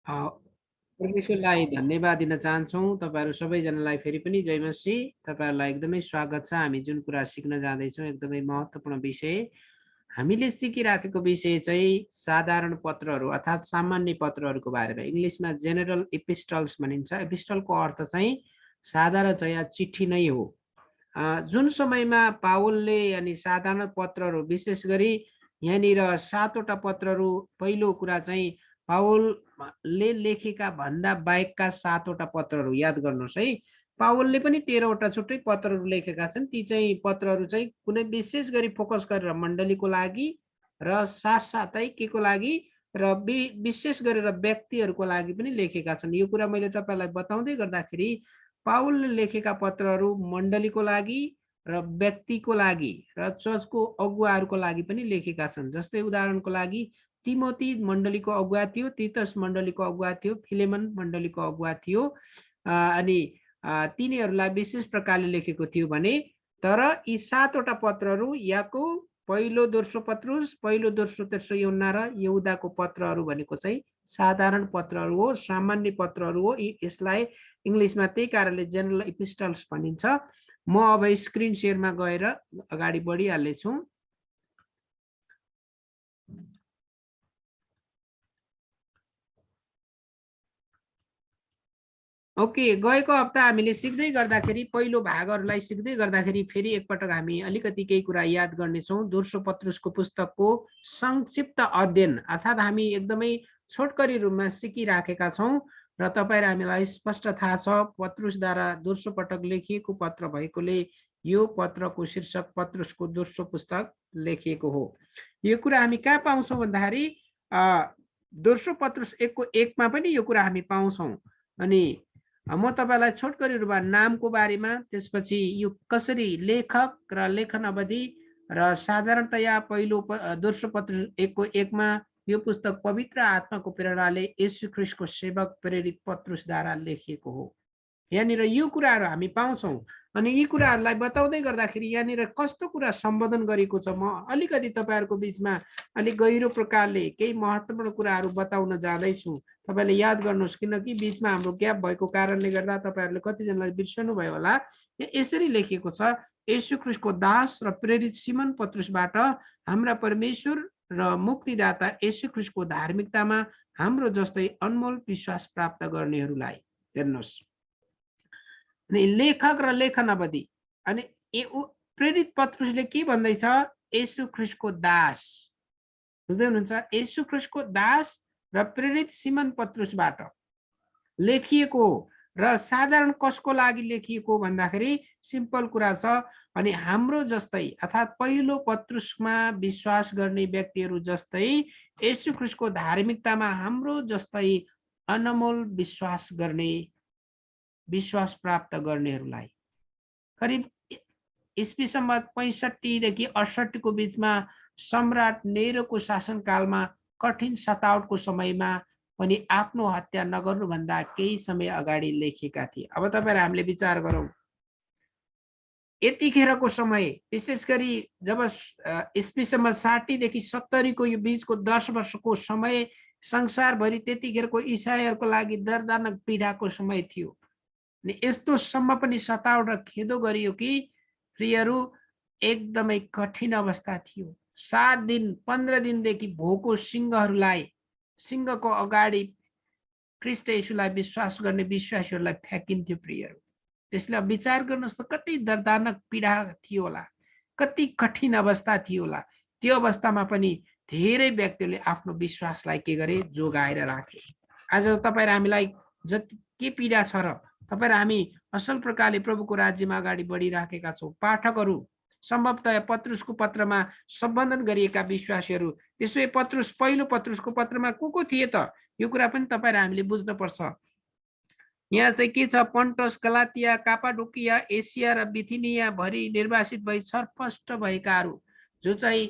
A, परमेश्वरलाई धन्यवाद दिन चाहन्छौँ। तपाईँहरू सबैजनालाई फेरि पनि जय मसीह। तपाईँहरूलाई एकदमै स्वागत छ। हामी जुन कुरा सिक्न जाँदैछौँ एकदमै महत्त्वपूर्ण विषय। हामीले सिकिराखेको विषय चाहिँ साधारण पत्रहरू अर्थात् सामान्य पत्रहरूको बारेमा, इङ्ग्लिसमा जेनरल एपिस्टल्स भनिन्छ। एपिस्टलको अर्थ चाहिँ साधारणतया चिठी नै हो। जुन समयमा पावलले अनि साधारण पत्रहरू, विशेष गरी यहाँनिर 7वटा पत्रहरू, पहिलो कुरा चाहिँ पावलले लेखेका भन्दा बाहेकका 7वटा पत्रहरू याद गर्नुहोस् है। पावलले पनि 13वटा छुट्टै पत्रहरू लेखेका छन्। ती चाहिँ पत्रहरू चाहिँ कुनै विशेष गरी फोकस गरेर मण्डलीको लागि र साथसाथै के को लागि र विशेष गरेर व्यक्तिहरूको लागि पनि लेखेका छन्। यो कुरा मैले तपाईँलाई बताउँदै गर्दाखेरि पावलले लेखेका पत्रहरू मण्डलीको लागि र व्यक्तिको लागि र चर्चको अगुवाहरूको लागि पनि लेखेका छन्। जस्तै उदाहरणको लागि तिमोथी मण्डलीको अगुवा थियो, तीतस मण्डलीको अगुवा थियो, फिलेमन मण्डलीको अगुवा थियो। अनि तिनीहरूलाई विशेष प्रकारले लेखेको थियो भने, तर यी 7वटा पत्रहरू याकूब, पहिलो दोस्रो पत्रुस, पहिलो दोस्रो तेस्रो यूहन्ना र यहूदाको पत्रहरू भनेको चाहिँ साधारण पत्रहरू हो, सामान्य पत्रहरू हो। यसलाई इङ्ग्लिसमा त्यही कारणले जेनरल एपिस्टल्स भनिन्छ। म अब स्क्रिन सेयरमा गएर अगाडि बढिहाल्नेछु। ओके, गएको हप्ता हामीले सिक्दै गर्दाखेरि, पहिलो भागहरूलाई सिक्दै गर्दाखेरि फेरि एकपटक हामी अलिकति केही कुरा याद गर्नेछौँ। दोस्रो पत्रुसको पुस्तकको संक्षिप्त अध्ययन, अर्थात् हामी एकदमै छोटकरी रूपमा सिकिराखेका छौँ र तपाईँ हामीलाई स्पष्ट थाहा छ पत्रुसद्वारा दोस्रो पटक लेखिएको पत्र भएकोले यो पत्रको शीर्षक पत्रुसको दोस्रो पुस्तक लेखिएको हो। यो कुरा हामी कहाँ पाउँछौँ भन्दाखेरि दोस्रो पत्रुस 1:1मा पनि यो कुरा हामी पाउँछौँ। अनि म तपाईँलाई छोटकरी रूपमा नामको बारेमा, त्यसपछि यो कसरी लेखक र लेखन अवधि र साधारणतया पहिलो दोस्रो पत्र 1:1मा यो पुस्तक पवित्र आत्माको प्रेरणाले येशू ख्रीष्टको सेवक प्रेरित पत्रुसद्वारा लेखिएको हो। यहाँनिर यो कुराहरू हामी पाउँछौँ। अनि यी कुराहरूलाई बताउँदै गर्दाखेरि यहाँनिर कस्तो कुरा सम्बोधन गरेको छ, म अलिकति तपाईँहरूको बिचमा अलिक गहिरो प्रकारले केही महत्त्वपूर्ण कुराहरू बताउन जाँदैछु। तपाईँले याद गर्नुहोस्, किनकि बिचमा हाम्रो ग्याप भएको कारणले गर्दा तपाईँहरूले कतिजनाले बिर्सनु भयो होला। यसरी लेखिएको छ, येशू ख्रीष्टको दास र प्रेरित सिमन पत्रुसबाट हाम्रा परमेश्वर र मुक्तिदाता येशू ख्रीष्टको धार्मिकतामा हाम्रो जस्तै अनमोल विश्वास प्राप्त गर्नेहरूलाई। हेर्नुहोस्, अनि लेखक र लेखन अवधि। अनि प्रेरित पत्रुसले के भन्दैछ? येशू ख्रीष्टको दास, बुझ्दै हुनुहुन्छ? येशू ख्रीष्टको दास र प्रेरित सिमन पत्रुसबाट लेखिएको र साधारण कसको लागि लेखिएको भन्दाखेरि सिम्पल कुरा छ। अनि हाम्रो जस्तै अर्थात् पहिलो पत्रुसमा विश्वास गर्ने व्यक्तिहरू जस्तै येशू ख्रीष्टको धार्मिकतामा हाम्रो जस्तै अनमोल विश्वास गर्ने, विश्वास प्राप्त गर्नेहरूलाई। करिब ईस्वी सम्वत 65 देखि 68 को बीचमा सम्राट नेरोको शासनकालमा कठिन सतावटको समयमा पनि आफ्नो हत्या नगर्नुभन्दा केही समय अगाडि लेखेका थिए। अब तपाईहरु हामीले विचार गरौँ, यतिखेरको समय, विशेष गरी जब ईस्वी सम्वत 60 देखि 70 को यो बीचको 10 वर्षको समय संसारभरि त्यतिखेरको इसाईहरूको लागि दर्दनाक पीडाको समय थियो। अनि यस्तो सम्म पनि सतावट र खेदो गरियो कि प्रियहरू एकदमै कठिन अवस्था थियो। 7 दिन 15 दिनदेखि भोको सिंहहरूलाई, सिंहको अगाडि ख्रीष्ट येशूलाई विश्वास गर्ने विश्वासीहरूलाई फ्याँकिन्थ्यो प्रियहरू। त्यसले विचार गर्नुहोस् त कति दर्दनाक पीडा थियो होला, कति कठिन अवस्था थियो होला। त्यो अवस्थामा पनि धेरै व्यक्तिहरूले आफ्नो विश्वासलाई के गरे? जोगाएर राखे। आज तपाईहरु हामीलाई जति के पीडा छ र तपाईहरु हामी असल प्रकारले प्रभुको राज्यमा अगाडि बढिराखेका छौँ। पाठकहरू सम्भवतः पत्रुसको पत्रमा सम्बोधन गरिएका विश्वासीहरू, त्यसै पत्रुस पहिलो पत्रुसको पत्रमा को थिए त? यो कुरा पनि तपाईहरु हामीले बुझ्न पर्छ। यहाँ चाहिँ के छ? पन्टस, गलातिया, कापाडोकिया, एसिया र बिथिनिया भरि निर्वासित भई छरपष्ट भएकाहरू, जो चाहिँ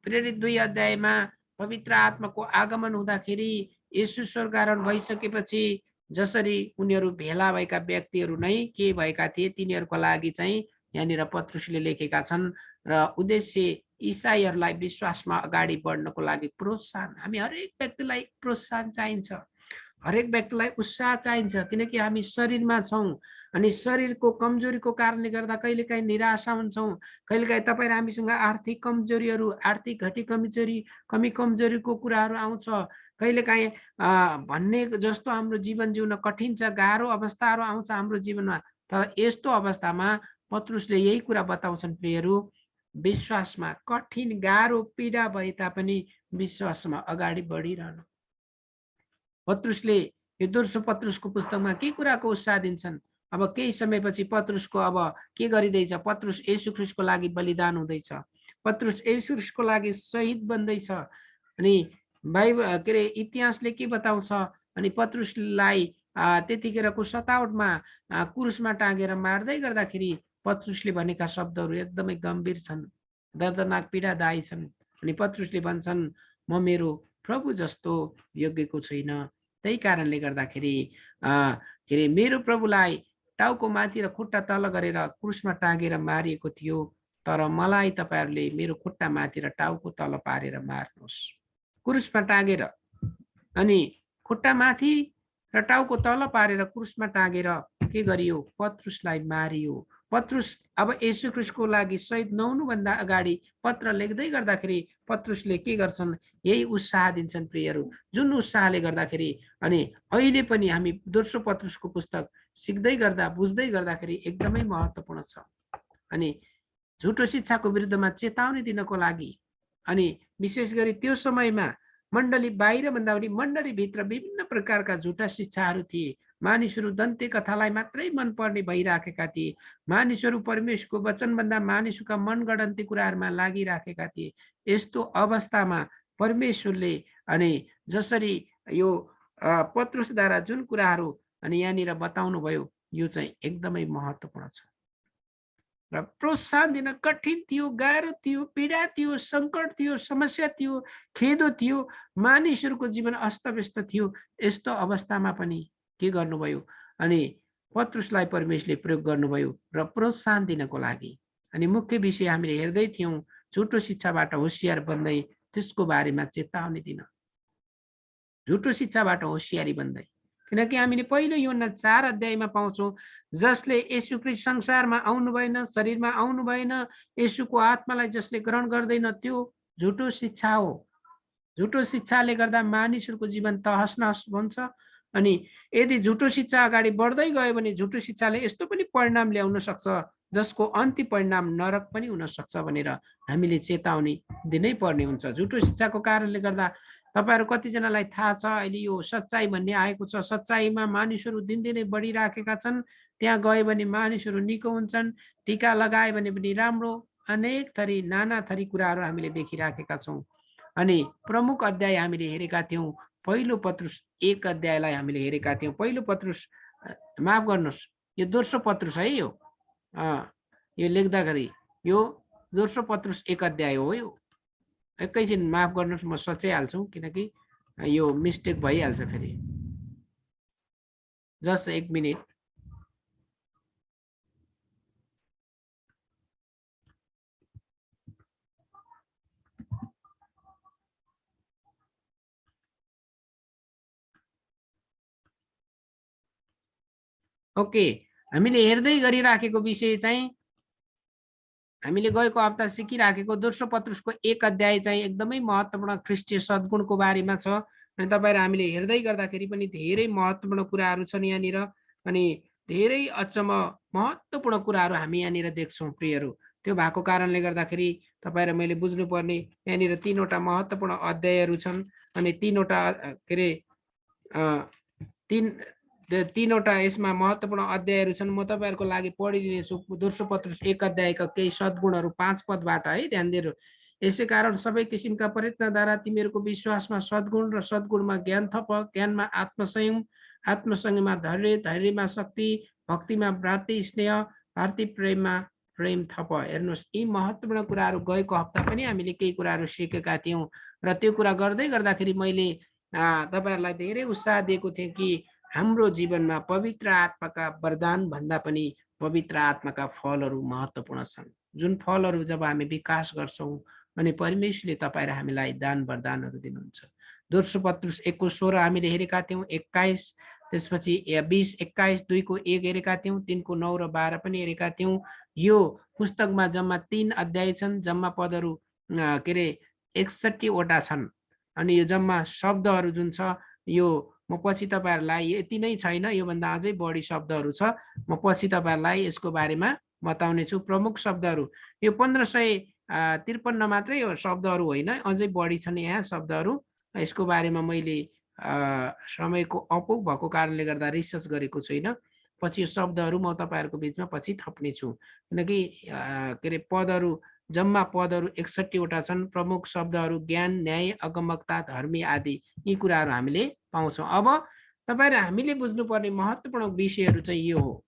प्रेरित 2 अध्यायमा पवित्र आत्माको आगमन हुँदाखेरि येशू स्वर्गारोहण भइसकेपछि जसरी उनीहरू भेला भएका व्यक्तिहरू नै के भएका थिए, तिनीहरूको लागि चाहिँ यहाँनिर पत्रुसले लेखेका छन्। र उद्देश्य इसाईहरूलाई विश्वासमा अगाडि बढ्नको लागि प्रोत्साहन, हामी हरेक व्यक्तिलाई प्रोत्साहन चाहिन्छ, हरेक व्यक्तिलाई उत्साह चाहिन्छ, किनकि हामी शरीरमा छौँ अनि शरीरको कमजोरीको कारणले गर्दा कहिलेकाहीँ निराशा हुन्छौँ, कहिलेकाहीँ तपाईँ हामीसँग आर्थिक कमजोरीहरू, आर्थिक कमी कमजोरीको कुराहरू आउँछ, कहिलेकाहीँ भन्ने जस्तो हाम्रो जीवन जिउन कठिन छ, गाह्रो अवस्थाहरू आउँछ हाम्रो जीवनमा। तर यस्तो अवस्थामा पत्रुसले यही कुरा बताउँछन् प्रियहरू, विश्वासमा कठिन गाह्रो पीडा भए तापनि विश्वासमा अगाडि बढिरहनु। पत्रुसले यो दोस्रो पत्रुसको पुस्तकमा के कुराको उत्साह दिन्छन्? अब केही समयपछि पत्रुसको अब के गरिँदैछ? पत्रुस येशू ख्रीष्टको लागि बलिदान हुँदैछ, पत्रुस येशू ख्रीष्टको लागि शहीद बन्दैछ। अनि बाइबल के अरे इतिहासले के बताउँछ? अनि पत्रुसलाई त्यतिखेरको सतावटमा क्रुसमा टाँगेर मार्दै गर्दाखेरि पत्रुसले भनेका शब्दहरू एकदमै गम्भीर छन्, दर्दनाक पीडादायी छन्। अनि पत्रुसले भन्छन्, म मेरो प्रभु जस्तो योग्यको छैन, त्यही कारणले गर्दाखेरि के अरे मेरो प्रभुलाई टाउको माथि र खुट्टा तल गरेर क्रुसमा टाँगेर मारिएको थियो, तर मलाई तपाईँहरूले मेरो खुट्टा माथि र टाउको तल पारेर मार्नुहोस्। क्रुसमा टाँगेर अनि खुट्टा माथि र टाउको तल पारेर क्रुसमा टाँगेर के गरियो? पत्रुसलाई मारियो। पत्रुस अब येशू ख्रीष्टको लागि शहीद नहुनुभन्दा अगाडि पत्र लेख्दै गर्दाखेरि पत्रुसले के गर्छन्? यही उत्साह दिन्छन् प्रियहरू, जुन उत्साहले गर्दाखेरि अनि अहिले पनि हामी दोस्रो पत्रुसको पुस्तक सिक्दै गर्दा बुझ्दै गर्दाखेरि एकदमै महत्त्वपूर्ण छ। अनि झुटो शिक्षाको विरुद्धमा चेतावनी दिनको लागि, अनि विशेष गरी त्यो समयमा मण्डली बाहिरभन्दा पनि मण्डलीभित्र विभिन्न प्रकारका झुटा शिक्षाहरू थिए। मानिसहरू दन्ते कथालाई मात्रै मनपर्ने भइराखेका थिए, मानिसहरू परमेश्वरको वचनभन्दा मानिसहरूका मनगढन्ती कुराहरूमा लागिराखेका थिए। यस्तो अवस्थामा परमेश्वरले अनि जसरी यो पत्रुसद्वारा जुन कुराहरू अनि यहाँनिर बताउनु भयो, यो चाहिँ एकदमै महत्त्वपूर्ण छ र प्रोत्साहन दिन कठिन थियो, गाह्रो थियो, पीडा थियो, सङ्कट थियो, समस्या थियो, खेदो थियो, मानिसहरूको जीवन अस्तव्यस्त थियो। यस्तो अवस्थामा पनि के गर्नुभयो? अनि पत्रुसलाई परमेश्वरले प्रयोग गर्नुभयो र प्रोत्साहन दिनको लागि। अनि मुख्य विषय हामीले हेर्दै थियौँ, झुटो शिक्षाबाट होसियार बन्दै त्यसको बारेमा चेतावनी दिन, झुटो शिक्षाबाट होसियारी बन्दै। किनकि हामीले पहिलो यूहन्ना 4 अध्यायमा पाउँछौँ, जसले येशू ख्रीष्ट संसारमा आउनु भएन, शरीरमा आउनु भएन, येशूको आत्मालाई जसले ग्रहण गर्दैन, त्यो झुटो शिक्षा हो। झुटो शिक्षाले गर्दा मानिसहरूको जीवन तहस नहस हुन्छ। अनि यदि झुटो शिक्षा अगाडि बढ्दै गयो भने झुटो शिक्षाले यस्तो पनि परिणाम ल्याउन सक्छ, जसको अन्त्य परिणाम नरक पनि हुन सक्छ भनेर हामीले चेतावनी दिनै पर्ने हुन्छ। झुटो शिक्षाको कारणले गर्दा तपाईँहरू कतिजनालाई थाहा छ, अहिले यो सच्चाइ भन्ने आएको छ, सच्चाइमा मानिसहरू दिनदिनै बढिराखेका छन्। त्यहाँ गयो भने मानिसहरू निको हुन्छन्, टिका लगायो भने पनि राम्रो, अनेक थरी नाना थरी कुराहरू हामीले देखिराखेका छौँ। अनि प्रमुख अध्याय हामीले हेरेका थियौँ, पहिलो पत्रुस 1 अध्यायलाई हामीले हेरेका थियौँ। पहिलो पत्रुस माफ गर्नुहोस्, यो दोस्रो पत्रुस है, यो लेख्दाखेरि यो दोस्रो पत्रुस 1 अध्याय हो। यो एकैछिन माफ गर्नुहोस्, म सच्याइहाल्छु, किनकि यो मिस्टेक भइहाल्छ फेरि। Just 1 minute. ओके, हामीले हेर्दै गरिराखेको विषय चाहिँ हामीले गएको हप्ता सिकिराखेको दोस्रो पत्रुसको 1 अध्याय चाहिँ एकदमै महत्त्वपूर्ण ख्रिस्टीय सद्गुणको बारेमा छ। अनि तपाईँहरू हामीले हेर्दै गर्दाखेरि पनि धेरै महत्त्वपूर्ण कुराहरू छन् यहाँनिर, अनि धेरै अचम्म महत्त्वपूर्ण कुराहरू हामी यहाँनिर देख्छौँ प्रियहरू। त्यो भएको कारणले गर्दाखेरि तपाईँहरू मैले बुझ्नुपर्ने, यहाँनिर 3वटा महत्त्वपूर्ण अध्यायहरू छन्। अनि 3वटा के अरे 3वटा यसमा महत्त्वपूर्ण अध्यायहरू छन्। म तपाईँहरूको लागि पढिदिनेछु दोस्रो पत्रुस 1 अध्यायका केही सद्गुणहरू 5 पदबाट है, ध्यान दिएर। यसै कारण सबै किसिमका प्रयत्नद्वारा तिमीहरूको विश्वासमा सद्गुण र सद्गुणमा ज्ञान थप, ज्ञानमा आत्मसंयम, आत्मसंयममा धैर्य, धैर्यमा शक्ति, भक्तिमा भ्रातृ स्नेह, भ्रातृ प्रेममा प्रेम थप। हेर्नुहोस्, यी महत्त्वपूर्ण कुराहरू गएको हप्ता पनि हामीले केही कुराहरू सिकेका थियौँ र त्यो कुरा गर्दै गर्दाखेरि मैले तपाईँहरूलाई धेरै उत्साह दिएको थिएँ कि हाम्रो जीवनमा पवित्र आत्माका वरदान भन्दा पनि पवित्र आत्माका फलहरू महत्त्वपूर्ण छन्। जुन फलहरू जब हामी विकास गर्छौँ, अनि परमेश्वरले तपाईँ र हामीलाई दान वरदानहरू दिनुहुन्छ। दोस्रो पत्रुस 1:16 हामीले हेरेका थियौँ, 21, त्यसपछि 20, 21, 2:1 हेरेका थियौँ, 3:9 र 12 पनि हेरेका थियौँ। यो पुस्तकमा जम्मा 3 अध्याय छन्, जम्मा पदहरू के अरे 61 वटा छन्। अनि यो जम्मा शब्दहरू जुन छ यो म पछि तपाईँहरूलाई यति नै छैन, योभन्दा अझै बढी शब्दहरू छ। म पछि तपाईँहरूलाई यसको बारेमा बताउने छु। प्रमुख शब्दहरू यो 1553 मात्रै यो शब्दहरू होइन, अझै बढी छन् यहाँ शब्दहरू। यसको बारेमा मैले समयको अपुग भएको कारणले गर्दा रिसर्च गरेको छुइनँ। पछि यो शब्दहरू म तपाईँहरूको बिचमा पछि थप्ने छु, किनकि के अरे पदहरू जम्मा पदहरू 61 वटा छन्। प्रमुख शब्दहरू ज्ञान, न्याय, अगमकता, धर्मी आदि यी कुराहरू हामीले पाउँछौँ। अब तपाईँ र हामीले बुझ्नुपर्ने महत्त्वपूर्ण विषयहरू चाहिँ यो हो।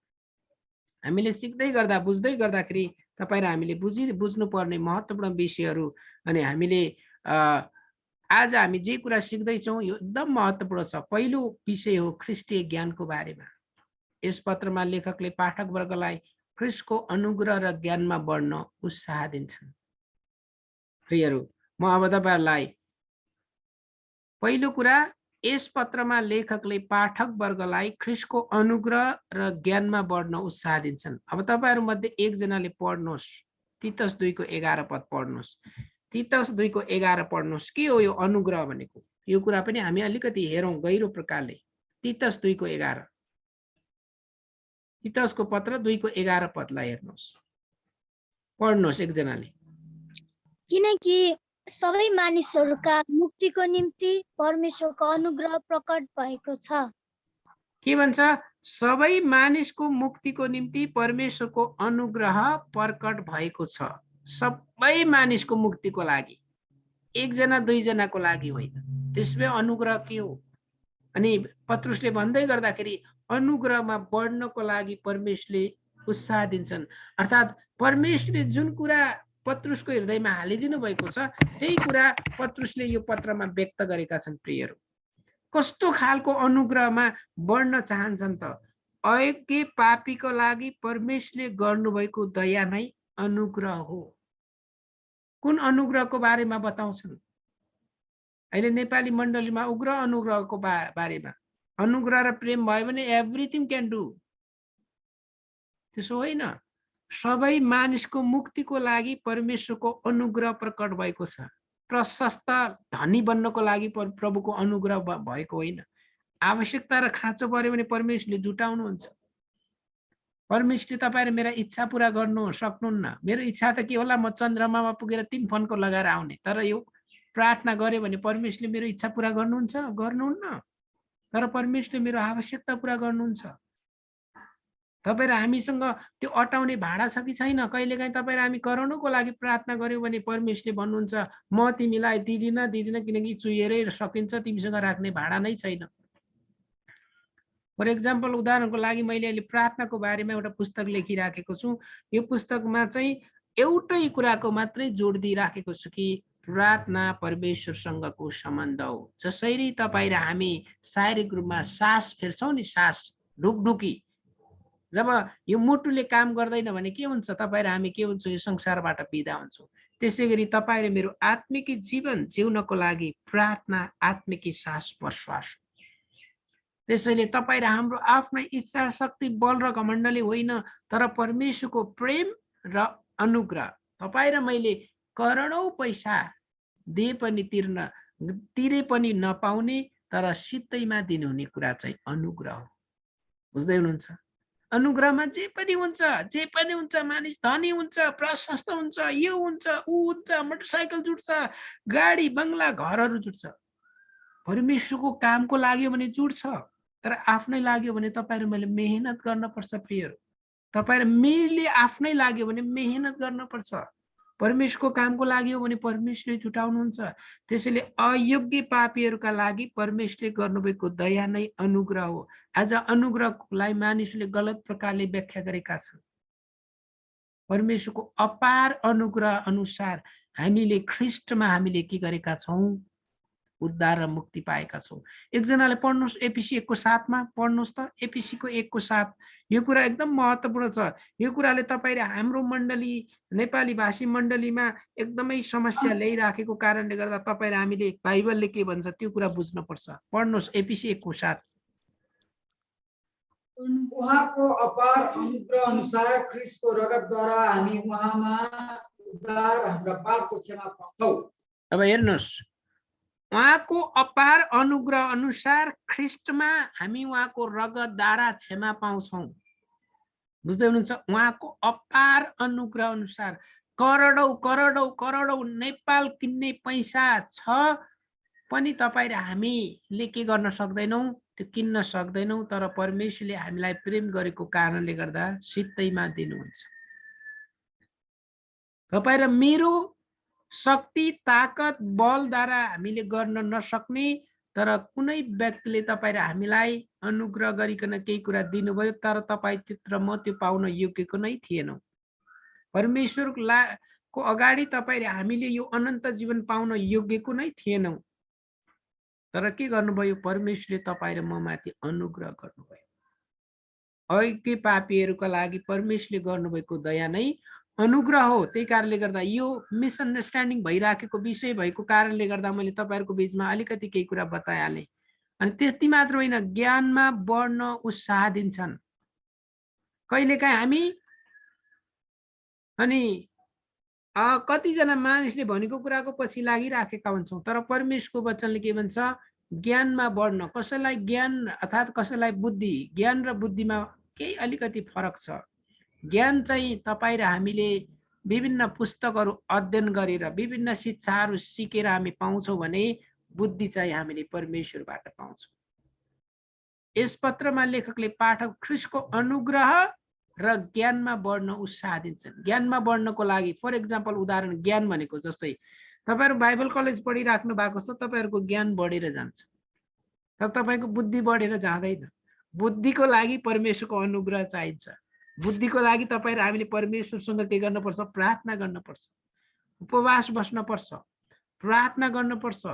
हामीले सिक्दै गर्दा बुझ्दै गर्दाखेरि तपाईँ र हामीले बुझ्नुपर्ने महत्त्वपूर्ण विषयहरू, अनि हामीले आज हामी जे कुरा सिक्दैछौँ यो एकदम महत्त्वपूर्ण छ। पहिलो विषय हो ख्रिस्टीय ज्ञानको बारेमा। यस पत्रमा लेखकले पाठकवर्गलाई ख्रिस्टको अनुग्रह र ज्ञानमा बढ्न उत्साह दिन्छन्। प्रियहरू, म अब तपाईँहरूलाई पहिलो कुरा, यस पत्रमा लेखकले पाठकवर्गलाई ख्रिस्टको अनुग्रह र ज्ञानमा बढ्न उत्साह दिन्छन्। अब तपाईँहरू मध्ये एकजनाले पढ्नुहोस्, तीतस 2:11 पद पढ्नुहोस्। तीतस 2:11 पढ्नुहोस्। के हो यो अनुग्रह भनेको? यो कुरा पनि हामी अलिकति हेरौँ गहिरो प्रकारले। तीतस 2:11, तीतसको पत्र 2:11 पदलाई हेर्नुहोस्, पढ्नुहोस् एकजनाले। किनकि सबै मानिसहरूका मुक्तिको निम्ति परमेश्वरको अनुग्रह प्रकट भएको छ। के भन्छ? सबै मानिसको मुक्तिको निम्ति परमेश्वरको अनुग्रह प्रकट भएको छ। सबै मानिसको मुक्तिको लागि, एकजना दुईजनाको लागि होइन। त्यसमै अनुग्रह के हो? अनि पत्रुसले भन्दै गर्दाखेरि अनुग्रहमा बढ्नको लागि परमेश्वरले उत्साह दिन्छन्। अर्थात् परमेश्वरले जुन कुरा पत्रुसको हृदयमा हालिदिनु भएको छ त्यही कुरा पत्रुसले यो पत्रमा व्यक्त गरेका छन्। प्रियहरू, कस्तो खालको अनुग्रहमा बढ्न चाहन्छन् त? अयोग्य पापीको लागि परमेश्वरले गर्नुभएको दया नै अनुग्रह हो। कुन अनुग्रहको बारेमा बताउँछन्? अहिले नेपाली मण्डलीमा उग्र अनुग्रहको बारेमा। अनुग्रह र प्रेम भयो भने एभ्रिथिङ क्यान डु। त्यसो होइन, सबै मानिसको मुक्तिको लागि परमेश्वरको अनुग्रह प्रकट भएको छ। प्रशस्त धनी बन्नको लागि प्रभुको अनुग्रह भएको होइन। आवश्यकता र खाँचो पर्यो भने परमेश्वरले जुटाउनुहुन्छ। परमेश्वरले तपाईँ र मेरा इच्छा पुरा गर्नु सक्नुहुन्न। मेरो इच्छा त के होला, म चन्द्रमामा पुगेर 3 फन्को लगाएर आउने। तर यो प्रार्थना गर्यो भने परमेश्वरले मेरो इच्छा पुरा गर्नुहुन्छ? गर्नुहुन्न। तर परमेश्वरले मेरो आवश्यकता पुरा गर्नुहुन्छ। तपाईँ र हामीसँग त्यो अटाउने भाडा छ कि छैन? कहिलेकाहीँ तपाईँ र हामी करोडौँको लागि प्रार्थना गऱ्यौँ भने परमेश्वरले भन्नुहुन्छ म तिमीलाई दिदिनँ किनकि चुहेरै सकिन्छ, तिमीसँग राख्ने भाडा नै छैन। फर एक्जाम्पल, उदाहरणको लागि मैले अहिले प्रार्थनाको बारेमा एउटा पुस्तक लेखिराखेको छु। यो पुस्तकमा चाहिँ एउटै कुराको मात्रै जोड दिइराखेको छु कि प्रार्थना परमेश्वरसँगको सम्बन्ध हो। जसरी तपाईँ र हामी शारीरिक रूपमा सास फेर्छौँ नि, सास ढुकढुकी, जब यो मुटुले काम गर्दैन भने के हुन्छ? तपाईँ र हामी के हुन्छौँ? यो संसारबाट बिदा हुन्छौँ। त्यसै गरी तपाईँ र मेरो आत्मिक जीवन जिउनको लागि प्रार्थना आत्मिक सास प्रश्वास हो। त्यसैले तपाईँ र हाम्रो आफ्नै इच्छा शक्ति बल र घमण्डले होइन, तर परमेश्वरको प्रेम र अनुग्रह। तपाईँ र मैले करोडौँ पैसा दिए पनि तिरे पनि नपाउने तर सित्तैमा दिनुहुने कुरा चाहिँ अनुग्रह हो। बुझ्दै हुनुहुन्छ? अनुग्रहमा जे पनि हुन्छ। मानिस धनी हुन्छ, प्रशस्त हुन्छ, यो हुन्छ, ऊ हुन्छ, मोटरसाइकल जुट्छ, गाडी बङ्गला घरहरू जुट्छ। परमेश्वरको कामको लाग्यो भने जुट्छ, तर आफ्नै लाग्यो भने तपाईँ र मैले मेहनत गर्न पर्छ। प्रियहरू, तपाईँ र मैले आफ्नै लाग्यो भने मेहनत गर्न पर्छ। परमेश्वरको कामको लाग्यो भने परमेश्वरले जुटाउनुहुन्छ। त्यसैले अयोग्य पापीहरूका लागि परमेश्वरले गर्नुभएको दया नै अनुग्रह हो। आज अनुग्रहलाई मानिसले गलत प्रकारले व्याख्या गरेका छन्। परमेश्वरको अपार अनुग्रह अनुसार हामीले ख्रिस्टमा हामीले के गरेका छौँ? उद्धार र मुक्ति पाएका छौँ। एकजनाले पढ्नुहोस् एफिसी 1:7 मा पढ्नुहोस् त, एफिसी 1:7। यो कुरा एकदम महत्त्वपूर्ण छ। यो कुराले तपाईले हाम्रो मण्डली नेपाली भाषी मण्डलीमा एकदमै समस्या ल्याइराखेको कारणले गर्दा तपाईले हामीले बाइबलले के भन्छ त्यो कुरा बुझ्न पर्छ। पढ्नुहोस् एफिसी 1:7। उहाँको अपार अनुग्रह अनुसार ख्रीष्टको रगतद्वारा हामी उहाँमा उद्धार हाम्रा पापको क्षमा पाउँछौँ। अब हेर्नुहोस्, उहाँको अपार अनुग्रह अनुसार ख्रीष्टमा हामी उहाँको रगतद्वारा क्षमा पाउँछौँ। बुझ्दै हुनुहुन्छ? उहाँको अपार अनुग्रह अनुसार करोडौं करोडौं करोडौं नेपाल किन्ने पैसा छ पनि तपाईँ र हामीले के गर्न सक्दैनौँ, त्यो किन्न सक्दैनौँ। तर परमेश्वरले हामीलाई प्रेम गरेको कारणले गर्दा सित्तैमा दिनुहुन्छ। तपाईँ र मेरो शक्ति ताकत बलद्वारा हामीले गर्न नसक्ने, तर कुनै व्यक्तिले तपाईँ र हामीलाई अनुग्रह गरिकन केही कुरा दिनुभयो, तर तपाईँ त्यत्र म त्यो पाउन योग्यको नै थिएनौँ। परमेश्वरको अगाडि तपाईँ र हामीले यो अनन्त जीवन पाउन योग्यको नै थिएनौँ। तर के गर्नुभयो? परमेश्वरले तपाईँ र म माथि अनुग्रह गर्नुभयो। अघि पापीहरूका लागि परमेश्वरले गर्नुभएको दया नै अनुग्रह हो। त्यही कारणले गर्दा यो मिसअन्डरस्ट्यान्डिङ भइराखेको विषय भएको कारणले गर्दा मैले तपाईहरुको बीचमा अलिकति केही कुरा बताइहालेँ। अनि त्यति मात्र होइन, ज्ञानमा बढ्न उत्साह दिन्छन्। कहिलेकाहीँ हामी अनि कतिजना मानिसले भनेको कुराको पछि लागिराखेका हुन्छौँ, तर परमेश्वरको वचनले के भन्छ? ज्ञानमा बढ्न। कसैलाई ज्ञान अर्थात् कसैलाई बुद्धि, ज्ञान र बुद्धिमा केही अलिकति फरक छ। ज्ञान चाहिँ तपाईँ र हामीले विभिन्न पुस्तकहरू अध्ययन गरेर विभिन्न शिक्षाहरू सिकेर हामी पाउँछौँ भने बुद्धि चाहिँ हामीले परमेश्वरबाट पाउँछौँ। यस पत्रमा लेखकले पाठक ख्रीष्टको अनुग्रह र ज्ञानमा बढ्न उत्साह दिन्छन्। ज्ञानमा बढ्नको लागि फर एक्जाम्पल उदाहरण ज्ञान भनेको जस्तै तपाईहरु बाइबल कलेज पढिराख्नु भएको छ, तपाईहरुको ज्ञान बढेर जान्छ, तर तपाईको बुद्धि बढेर जाँदैन। बुद्धिको लागि परमेश्वरको अनुग्रह चाहिन्छ। बुद्धिको लागि तपाईँ र हामीले परमेश्वरसँग के गर्नुपर्छ? प्रार्थना गर्नुपर्छ, उपवास बस्नुपर्छ, प्रार्थना गर्नुपर्छ,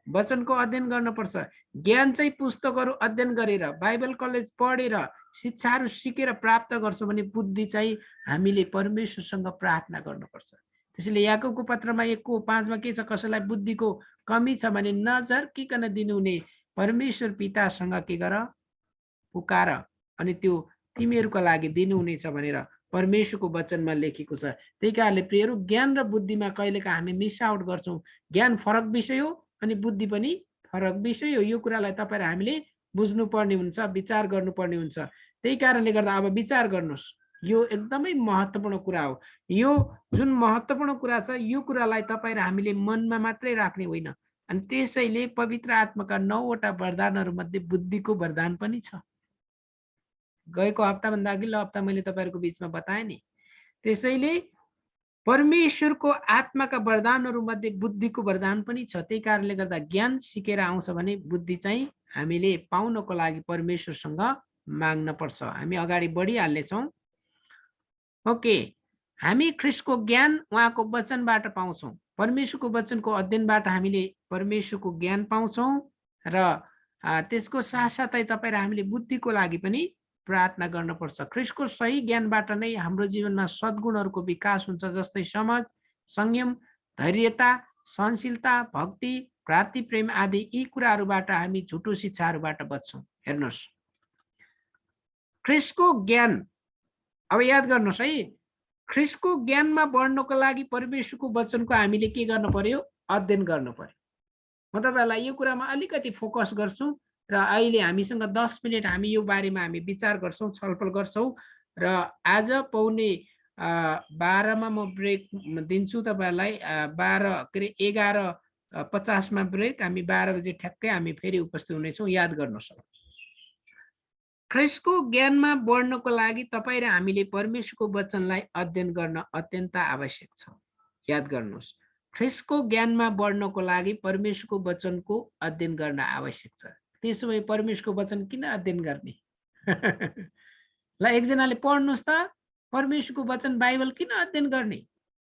वचनको अध्ययन गर्नुपर्छ। ज्ञान चाहिँ पुस्तकहरू अध्ययन गरेर बाइबल कलेज पढेर शिक्षाहरू सिकेर प्राप्त गर्छौँ भने बुद्धि चाहिँ हामीले परमेश्वरसँग प्रार्थना गर्नुपर्छ। त्यसैले याकोबको पत्रमा 1:5 मा के छ? कसैलाई बुद्धिको कमी छ भने नझर्किकन दिनुहुने परमेश्वर पितासँग के गर? पुकार, अनि त्यो तिमीहरूका लागि दिनुहुनेछ भनेर परमेश्वरको वचनमा लेखेको छ। त्यही कारणले प्रियहरू, ज्ञान र बुद्धिमा कहिलेका हामी मिस आउट गर्छौँ। ज्ञान फरक विषय हो अनि बुद्धि पनि फरक विषय हो। यो कुरालाई तपाईँ र हामीले बुझ्नुपर्ने हुन्छ, विचार गर्नुपर्ने हुन्छ। त्यही कारणले गर्दा अब विचार गर्नुहोस्, यो एकदमै महत्त्वपूर्ण कुरा हो। यो जुन महत्त्वपूर्ण कुरा छ, यो कुरालाई तपाईँ र हामीले मनमा मात्रै राख्ने होइन। अनि त्यसैले पवित्र आत्माका 9वटा वरदानहरू मध्ये बुद्धिको वरदान पनि छ। गएको हप्ताभन्दा अघिल्लो हप्ता मैले तपाईहरुको बीचमा बताएँ नि। त्यसैले परमेश्वरको आत्माका वरदानहरू मध्ये बुद्धिको वरदान पनि छ। त्यही कारणले गर्दा ज्ञान सिकेर आउँछ भने बुद्धि चाहिँ हामीले पाउनको लागि परमेश्वरसँग माग्न पर्छ। हामी अगाडि बढिहाल्नेछौँ। ओके, हामी ख्रीष्टको ज्ञान उहाँको वचनबाट पाउँछौँ। परमेश्वरको वचनको अध्ययनबाट हामीले परमेश्वरको ज्ञान पाउँछौँ र त्यसको साथसाथै तपाईँ र हामीले बुद्धिको लागि पनि प्रार्थना गर्नुपर्छ। ख्रीष्टको सही ज्ञानबाट नै हाम्रो जीवनमा सद्गुणहरूको विकास हुन्छ, जस्तै समझ, संयम, धैर्यता, सहनशीलता, भक्ति, प्रार्थी प्रेम आदि। यी कुराहरूबाट हामी झुटो शिक्षाहरूबाट बच्छौँ। हेर्नुहोस्, ख्रीष्टको ज्ञान, अब याद गर्नुहोस् है, ख्रीष्टको ज्ञानमा बढ्नको लागि परमेश्वरको वचनको हामीले के गर्नु पर्यो? अध्ययन गर्नु पर्यो। म तपाईहरुलाई यो कुरामा अलिकति फोकस गर्छु र अहिले हामीसँग 10 मिनेट हामी यो बारेमा हामी विचार गर्छौँ, छलफल गर्छौँ। र आज पौने 12 मा म ब्रेक दिन्छु तपाईहरुलाई। 11:50 मा ब्रेक, हामी 12 बजे ठ्याक्कै हामी फेरि उपस्थित हुनेछौँ। याद गर्नुहोस्, ख्रीष्टको ज्ञानमा बढ्नको लागि तपाईँ र हामीले परमेश्वरको वचनलाई अध्ययन गर्न अत्यन्त आवश्यक छ। याद गर्नुहोस्, ख्रीष्टको ज्ञानमा बढ्नको लागि परमेश्वरको वचनको अध्ययन गर्न आवश्यक छ। त्यसो भए परमेश्वरको वचन किन अध्ययन गर्ने? ल एकजनाले पढ्नुहोस् त, परमेश्वरको वचन बाइबल किन अध्ययन गर्ने?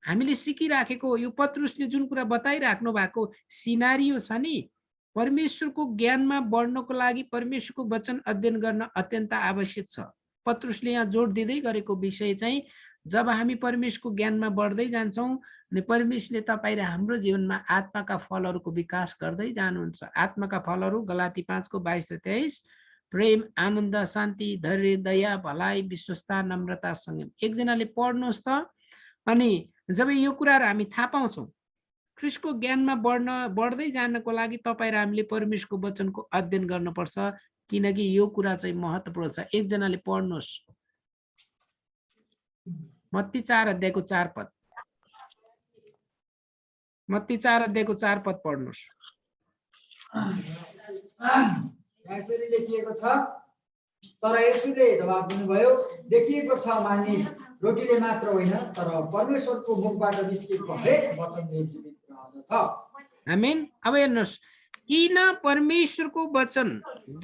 हामीले सिकिराखेको यो पत्रुसले जुन कुरा बताइराख्नु भएको सिनारियो छ नि, परमेश्वरको ज्ञानमा बढ्नको लागि परमेश्वरको वचन अध्ययन गर्न अत्यन्त आवश्यक छ। पत्रुसले यहाँ जोड दिँदै गरेको विषय चाहिँ जब हामी परमेश्वरको ज्ञानमा बढ्दै जान्छौँ अनि परमेश्वरले तपाईँ र हाम्रो जीवनमा आत्माका फलहरूको विकास गर्दै जानुहुन्छ। आत्माका फलहरू गलाती 5:22-23 प्रेम, आनन्द, शान्ति, धैर्य, दया, भलाइ, विश्वस्ता, नम्रता, संयम। एकजनाले पढ्नुहोस् त। अनि जब यो कुराहरू हामी थाहा पाउँछौँ, ख्रीष्टको ज्ञानमा बढ्दै जानको लागि तपाईँ र हामीले परमेश्वरको वचनको अध्ययन गर्नुपर्छ, किनकि यो कुरा चाहिँ महत्त्वपूर्ण छ। एकजनाले पढ्नुहोस् मत्ती 4:4 पद। मत्ती 4:4 पढ्नुहोस्। यसरी लेखिएको छ, तर यसुले जवाब दिनुभयो, लेखिएको छ, मानिस रोटीले मात्र होइन तर परमेश्वरको मुखबाट निस्केको हरेक वचनले जीवित रहँदछ। आमेन। अब हेर्नुहोस्, किन परमेश्वरको वचन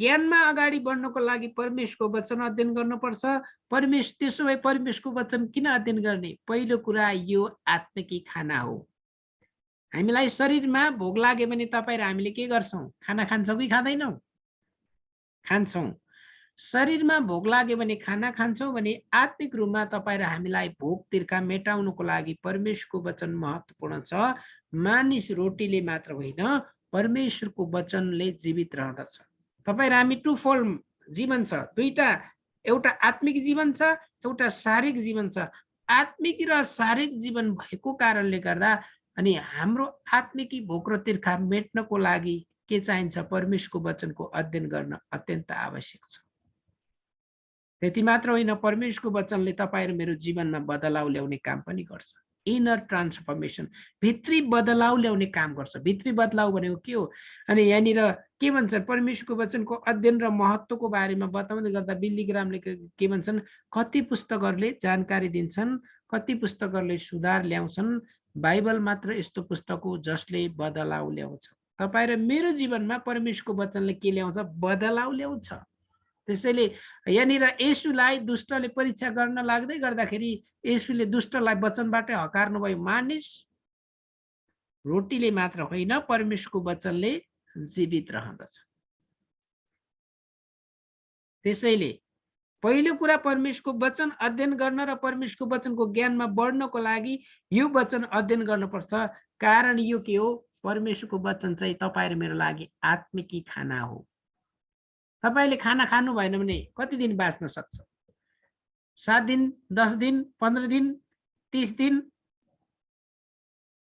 ज्ञानमा अगाडि बढ्नको लागि परमेश्वरको वचन अध्ययन गर्नुपर्छ? त्यसो भए परमेश्वरको वचन किन अध्ययन गर्ने? पहिलो कुरा, यो आत्मिकी खाना हो। हामीलाई शरीरमा भोक लाग्यो भने तपाईँ र हामीले के गर्छौँ? खाना खान्छौँ कि खाँदैनौँ? खान्छौँ। शरीरमा भोक लाग्यो भने खाना खान्छौँ भने आत्मिक रूपमा तपाईँ र हामीलाई भोक तिर्खा मेटाउनुको लागि परमेश्वरको वचन महत्त्वपूर्ण छ। मानिस रोटीले मात्र होइन परमेश्वरको वचनले जीवित रहँदछ। तपाईँ र हामी टुफोल्ड जीवन छ, दुईटा, एउटा आत्मिक जीवन छ, एउटा शारीरिक जीवन छ। आत्मिक र शारीरिक जीवन भएको कारणले गर्दा अनि हाम्रो आत्मिकी भोक र तिर्खा मेट्नको लागि के चाहिन्छ? परमेश्वरको वचनको अध्ययन गर्न अत्यन्त आवश्यक छ। त्यति मात्र होइन, परमेश्वरको वचनले तपाईँ र मेरो जीवनमा बदलाव ल्याउने काम पनि गर्छ। इनर ट्रान्सफर्मेसन, भित्री बदलाव ल्याउने काम गर्छ। भित्री बदलाव भनेको के हो? अनि यहाँनिर के भन्छ? परमेश्वरको वचनको अध्ययन र महत्त्वको बारेमा बताउँदै गर्दा बिल्ली ग्रामले के भन्छन्? कति पुस्तकहरूले जानकारी दिन्छन्, कति पुस्तकहरूले सुधार ल्याउँछन्, बाइबल मात्र यस्तो पुस्तक हो जसले बदलाव ल्याउँछ। तपाईँ र मेरो जीवनमा परमेश्वरको वचनले के ल्याउँछ? बदलाव ल्याउँछ। त्यसैले यहाँनिर येशूलाई दुष्टले परीक्षा गर्न लाग्दै गर्दाखेरि येशूले दुष्टलाई वचनबाटै हकार्नुभयो। मानिस रोटीले मात्र होइन परमेश्वरको वचनले जीवित रहँदछ। त्यसैले पहिलो कुरा, परमेश्वरको वचन अध्ययन गर्न र परमेश्वरको वचनको ज्ञानमा बढ्नको लागि यो वचन अध्ययन गर्नुपर्छ। कारण यो के हो? परमेश्वरको वचन चाहिँ तपाईँ र मेरो लागि आत्मिकी खाना हो। तपाईले खाना खानु भएन भने कति दिन बाँच्न सक्छ? 7 दिन, 10 दिन, 15 दिन, 30 दिन,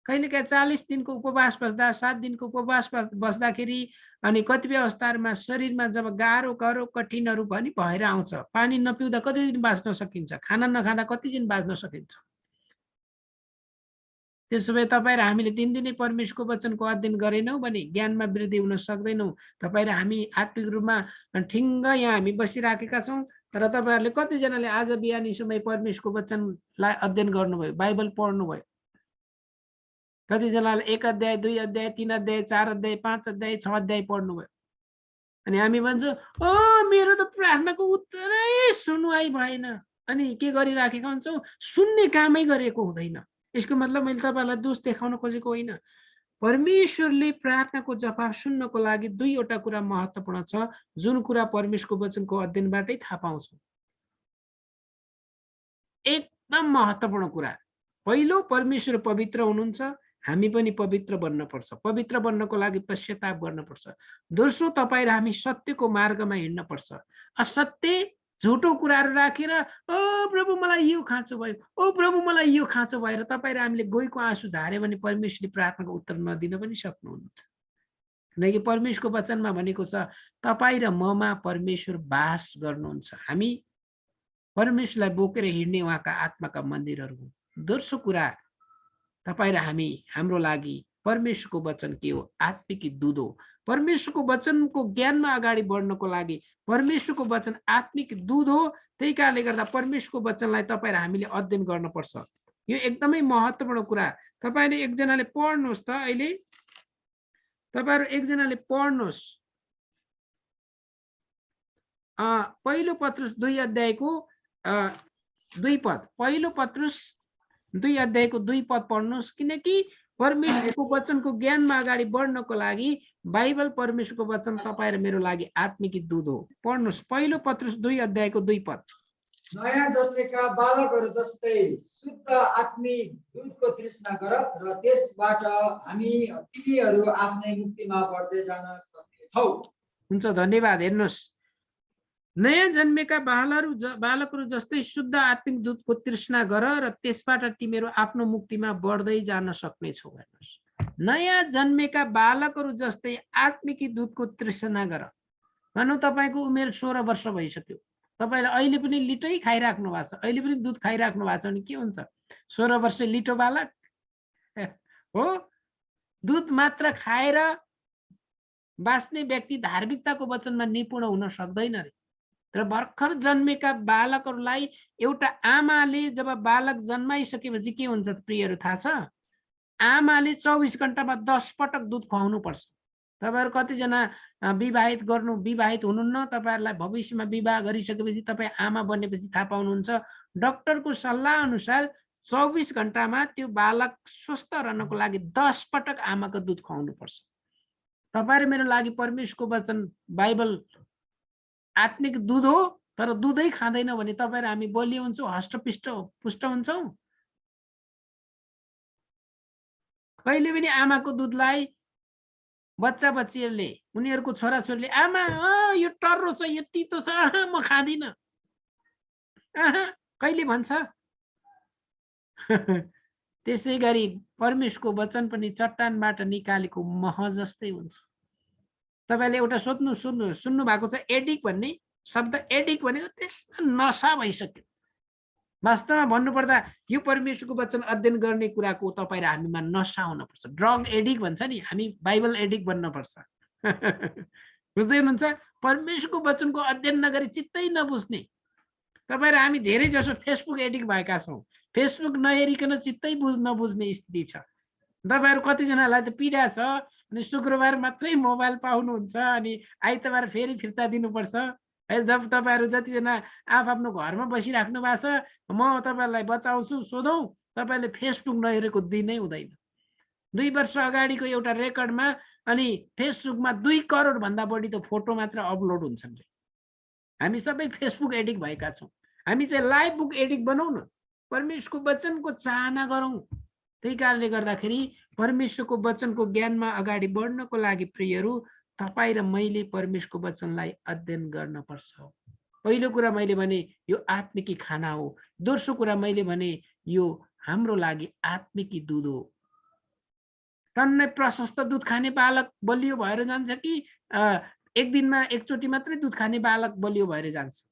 कहिलेकाहीँ 40 दिनको उपवास बस्दा, 7 दिनको उपवास बस्दाखेरि अनि कतिपय अवस्थाहरूमा शरीरमा जब गाह्रो कठिनहरू पनि भएर आउँछ, पानी नपिउँदा कति दिन बाँच्न सकिन्छ? खाना नखाँदा कति दिन बाँच्न सकिन्छ? त्यसो भए तपाईँ र हामीले दिनदिनै परमेश्वरको वचनको अध्ययन गरेनौँ भने ज्ञानमा वृद्धि हुन सक्दैनौँ। तपाईँ र हामी आत्मिक रूपमा ठिङ्ग यहाँ हामी बसिराखेका छौँ, तर तपाईँहरूले कतिजनाले आज बिहानी समय परमेश्वरको वचनलाई अध्ययन गर्नुभयो, बाइबल पढ्नुभयो? कतिजनाले 1 अध्याय, 2 अध्याय, 3 अध्याय, 4 अध्याय, 5 अध्याय, 6 अध्याय पढ्नुभयो? अनि हामी भन्छौँ, मेरो त प्रार्थनाको उत्तरै सुनवाई भएन। अनि के गरिराखेका हुन्छौँ? सुन्ने कामै गरेको हुँदैन। यसको मतलब मैले तपाईँलाई दोष देखाउन खोजेको होइन। परमेश्वरले प्रार्थनाको जवाब सुन्नको लागि दुईवटा कुरा महत्त्वपूर्ण छ, जुन कुरा परमेश्वरको वचनको अध्ययनबाटै थाहा पाउँछौँ। एकदम महत्त्वपूर्ण कुरा, पहिलो, परमेश्वर पवित्र हुनुहुन्छ, हामी पनि पवित्र बन्नुपर्छ। पवित्र बन्नको लागि पश्चाताप गर्नुपर्छ। दोस्रो, तपाईँ र हामी सत्यको मार्गमा हिँड्नुपर्छ। असत्य झुटो कुराहरू राखेर प्रभु मलाई यो खाँचो भयो, प्रभु मलाई यो खाँचो भयो र तपाईँ र हामीले गएको आँसु झार्यो भने परमेश्वरले प्रार्थनाको उत्तर नदिन पनि सक्नुहुनेछ। किनकि परमेश्वरको वचनमा भनेको छ तपाईँ र ममा परमेश्वर बास गर्नुहुन्छ। हामी परमेश्वरलाई बोकेर हिँड्ने उहाँका आत्माका मन्दिरहरू हुन्। दोस्रो कुरा, तपाईँ र हामी हाम्रो लागि परमेश्वरको वचन के हो? आत्मिकी दूध हो। परमेश्वरको वचनको ज्ञानमा अगाडि बढ्नको लागि परमेश्वरको वचन आत्मिक दूध हो। त्यही कारणले गर्दा परमेश्वरको वचनलाई तपाईँ र हामीले अध्ययन गर्नुपर्छ। यो एकदमै महत्त्वपूर्ण कुरा। तपाईँले एकजनाले पढ्नुहोस् त, अहिले तपाईँहरू एकजनाले पढ्नुहोस् पहिलो पत्रुस 2 अध्यायको 2 पद। पहिलो पत्रुस 2 अध्यायको 2 पद पढ्नुहोस्, किनकि परमेश्वरको वचनको ज्ञानमा अगाडि बढ्नको लागि बाइबल परमेश्वरको वचन तपाईँ र मेरो लागि आत्मिक दूध हो। पढ्नुहोस् पहिलो पत्रुस 2 अध्यायको 2 पद। नयाँ जन्मेका बालकहरू जस्तै शुद्ध आत्मिक दूधको तृष्णा गर र त्यसबाट हामी तिमीहरू आफ्नै मुक्तिमा बढ्दै जान सक्नेछौ। हुन्छ, धन्यवाद। हेर्नुहोस्, नयाँ जन्मेका बालकहरू जस्तै शुद्ध आत्मिक दूधको तृष्णा गर र त्यसबाट तिमीहरू आफ्नो मुक्तिमा बढ्दै जान सक्नेछौ। हेर्नुहोस्, नयाँ जन्मेका बालकहरू जस्तै आत्मिक दूधको तृष्णा गर। मानौ तपाईँको उमेर 16 वर्ष भइसक्यो, तपाईँले अहिले पनि लिटै खाइराख्नु भएको छ, अहिले पनि दुध खाइराख्नु भएको छ भने के हुन्छ? 16 वर्ष लिटो बालक हो। दुध मात्र खाएर बाँच्ने व्यक्ति धार्मिकताको वचनमा निपुण हुन सक्दैन रे। तर भर्खर जन्मेका बालकहरूलाई एउटा आमाले जब बालक जन्माइसकेपछि के हुन्छ प्रियहरू थाहा छ? आमाले 24 घण्टामा 10 पटक दुध खुवाउनु पर्छ। तपाईहरु कतिजना विवाहित हुनुहुन्न, तपाईहरुलाई भविष्यमा विवाह गरिसकेपछि तपाईँ आमा बनेपछि थाहा पाउनुहुन्छ, डाक्टरको सल्लाह अनुसार 24 घण्टामा त्यो बालक स्वस्थ रहनको लागि 10 पटक आमाको दुध खुवाउनु पर्छ। तपाईहरु मेरो लागि परमेश्वरको वचन बाइबल आत्मिक दूध हो, तर दुधै खाँदैन भने तपाईहरु हामी बलियो हुन्छौँ, हष्टपुष्ट हुन्छौँ। कहिले पनि आमाको दुधलाई बच्चाबच्चीहरूले, उनीहरूको छोराछोरीले आमा यो टर्रो छ, यो तितो छ, म खाँदिन कहिले भन्छ? त्यसै गरी परमेश्वरको वचन पनि चट्टानबाट निकालेको मह जस्तै हुन्छ। तपाईले एउटा सुन्नु भएको छ एडिक भन्ने शब्द? एडिक भनेको त्यसमा नशा भइसक्यो। वास्तवमा भन्नुपर्दा यो परमेश्वरको वचन अध्ययन गर्ने कुराको तपाईँ र हामीमा नशा हुनुपर्छ। ड्रग एडिक भन्छ नि, हामी बाइबल एडिक बन्नुपर्छ। बुझ्दै हुनुहुन्छ? परमेश्वरको वचनको अध्ययन नगरी चित्तै नबुझ्ने। तपाईँ र हामी धेरै जसो फेसबुक एडिक भएका छौँ। फेसबुक नहेरिकन चित्तै नबुझ्ने स्थिति छ। तपाईहरु कतिजनालाई त पीडा छ, अनि शुक्रबार मात्रै मोबाइल पाउनुहुन्छ, अनि आइतबार फेरि फिर्ता दिनुपर्छ। जब तपाईहरु जतिजना आफ्नो घरमा बसिराख्नु भएको छ, म तपाईहरुलाई बताउँछु, सोधौँ, तपाईले फेसबुक नहेरेको दिनै हुँदैन। 2 वर्ष अगाडिको एउटा रेकर्डमा अनि फेसबुकमा 2 करोड भन्दा बढी त फोटो मात्र अपलोड हुन्छन्। हामी सबै फेसबुक एडिक्ट भएका छौँ। हामी चाहिँ लाइभ बुक एडिक्ट बनाउँ न, परमेश्वरको वचनको चाहना गरौँ। त्यही कारणले गर्दाखेरि परमेश्वरको वचनको ज्ञानमा अगाडि बढ्नको लागि प्रियहरू, तपाईँ र मैले परमेश्वरको वचनलाई अध्ययन गर्न पर्छ। पहिलो कुरा मैले भने यो आत्मिकी खाना हो। दोस्रो कुरा मैले भने यो हाम्रो लागि आत्मिकी दूध हो। टन्नै प्रशस्त दूध खाने बालक बलियो भएर जान्छ कि एक दिनमा एकचोटि मात्रै दूध खाने बालक बलियो भएर जान्छ?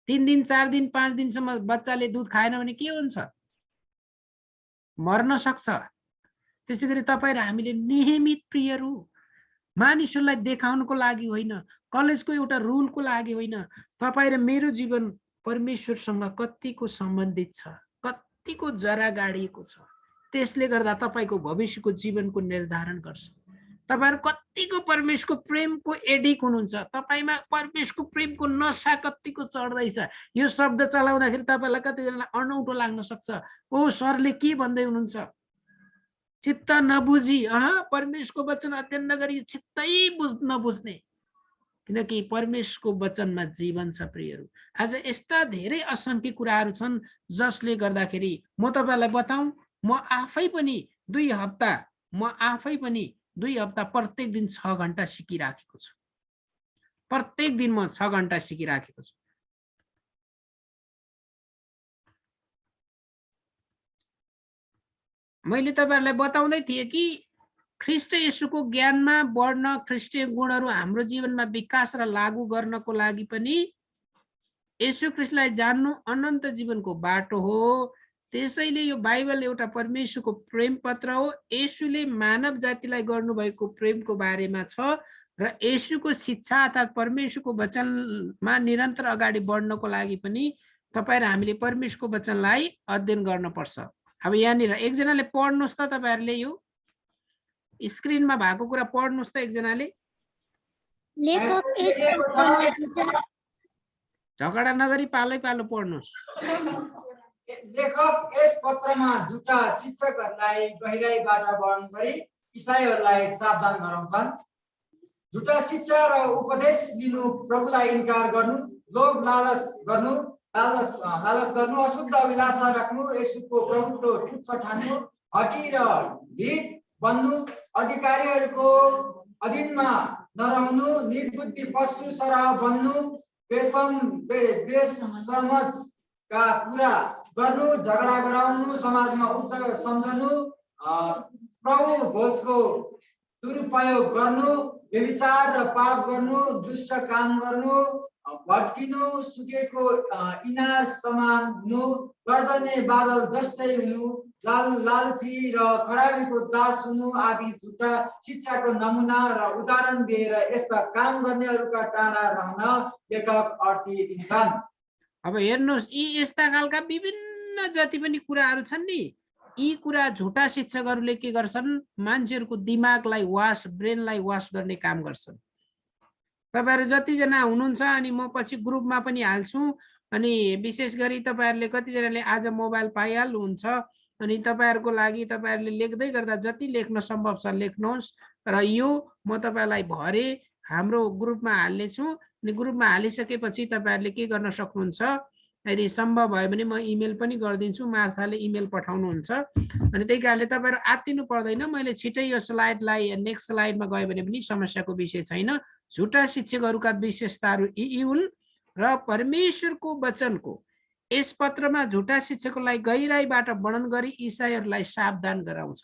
3 दिन 4 दिन 5 दिनसम्म बच्चाले दूध खाएन भने के हुन्छ? मर्न सक्छ। त्यसैगरी तपाईँ र हामीले नियमित प्रियहरू, मानिसहरूलाई देखाउनको लागि होइन, कलेजको एउटा रुलको लागि होइन, तपाईँ र मेरो जीवन परमेश्वरसँग कतिको सम्बन्धित छ, कतिको जरा गाडिएको छ, त्यसले गर्दा तपाईको भविष्यको जीवनको निर्धारण गर्छ। तपाईहरु कतिको परमेश्वरको प्रेमको एडिक हुनुहुन्छ, तपाईमा परमेश्वरको प्रेमको नशा कतिको चढ्दैछ। यो शब्द चलाउँदाखेरि तपाईलाई कतिजनालाई अनौठो लाग्न सक्छ। ओ सरले के भन्दै हुनुहुन्छ? चित्त नबुझी परमेश्वरको वचन अध्ययन नगरी चित्तै नबुझ्ने, किनकि परमेश्वरको वचनमा जीवन छ प्रियहरू। आज यस्ता धेरै असंख्य कुराहरू छन् जसले गर्दाखेरि म तपाईलाई बताऊं, म आफै पनि 2 हप्ता प्रत्येक दिन 6 घण्टा सिकिराखेको छु। प्रत्येक दिन म 6 घण्टा सिकिराखेको छु। मैले तपाईहरुलाई बताउँदै थिएँ कि ख्रीष्ट येशूको ज्ञानमा बढ्न, ख्रीष्टीय गुणहरू हाम्रो जीवनमा विकास र लागू गर्नको लागि पनि येशू ख्रीष्टलाई जान्नु अनन्त जीवनको बाटो हो। त्यसैले यो बाइबल एउटा परमेश्वरको प्रेम पत्र हो। येशूले मानव जातिलाई गर्नुभएको प्रेमको बारेमा छ र येशूको शिक्षा अर्थात् परमेश्वरको वचनमा निरन्तर अगाडि बढ्नको लागि पनि तपाईँ र हामीले परमेश्वरको वचनलाई अध्ययन गर्न पर्छ। अब यहाँनिर एकजनाले पढ्नुहोस् त, तपाईहरुले यो स्क्रिनमा भएको कुरा पढ्नुहोस् त एकजनाले। लेखक झगडा नगरी पालै पालो पढ्नुहोस्। लेखक यस पत्रमा झुटा शिक्षकहरूलाई गहिराईबाट वर्णन गरी इसाईहरूलाई सावधान गराउँछन्। झुटा शिक्षा र उपदेश लिनु, प्रभुलाई इन्कार गर्नु, लोभ लालच गर्नु, लालच गर्नु, अशुद्ध अभिलाषा राख्नु, यसुको प्रभुत्व तुच्छ ठान्नु, हठी र ढिट बन्नु, अधिकारीहरूको अधीनमा नरहनु, निर्बुद्धि पशु सरह बन्नु, बेसमझका कुरा गर्नु, झगडा गराउनु, समाजमा उच्च सम्झनु, प्रभु भोजको दुरुपयोग गर्नु, व्यभिचार र पाप गर्नु, दुष्ट काम गर्नु, भट्किनु, सुकेको इनार समान हुनु, गर्जने बादल जस्तै हुनु, लालची र खराबीको दास हुनु आदि झुटा शिक्षाको नमुना र उदाहरण दिएर यस्ता काम गर्नेहरूका टाढा रहन लेखक अर्थी दिन्छन्। अब हेर्नुहोस्, यी यस्ता खालका विभिन्न जति पनि कुराहरू छन् नि, यी कुरा झुटा शिक्षकहरूले के गर्छन्, मान्छेहरूको दिमागलाई वास, ब्रेनलाई वास गर्ने काम गर्छन्। तपाईहरु जतिजना हुनुहुन्छ, अनि म पछि ग्रुपमा पनि हाल्छु, अनि विशेष गरी तपाईहरुले कतिजनाले आज मोबाइल पाइहाल्नुहुन्छ, अनि तपाईहरुको लागि तपाईहरुले लेख्दै गर्दा जति लेख्न सम्भव छ लेख्नुहोस्, र यो म तपाईलाई भरे हाम्रो ग्रुपमा हाल्ने छु। अनि ग्रुपमा हालिसकेपछि तपाईहरुले के गर्न सक्नुहुन्छ, यदि सम्भव भयो भने म इमेल पनि गरिदिन्छु, मार्थाले इमेल पठाउनुहुन्छ। अनि त्यही कारणले तपाईहरु आत्तिनु पर्दैन, मैले छिटै यो स्लाइडलाई नेक्स्ट स्लाइडमा गयो भने पनि समस्याको विषय छैन। झुटा शिक्षकहरूका विशेषताहरू यी हुन् र परमेश्वरको वचनको यस पत्रमा झुटा शिक्षकलाई गहिराईबाट वर्णन गरी इसाईहरूलाई सावधान गराउँछ।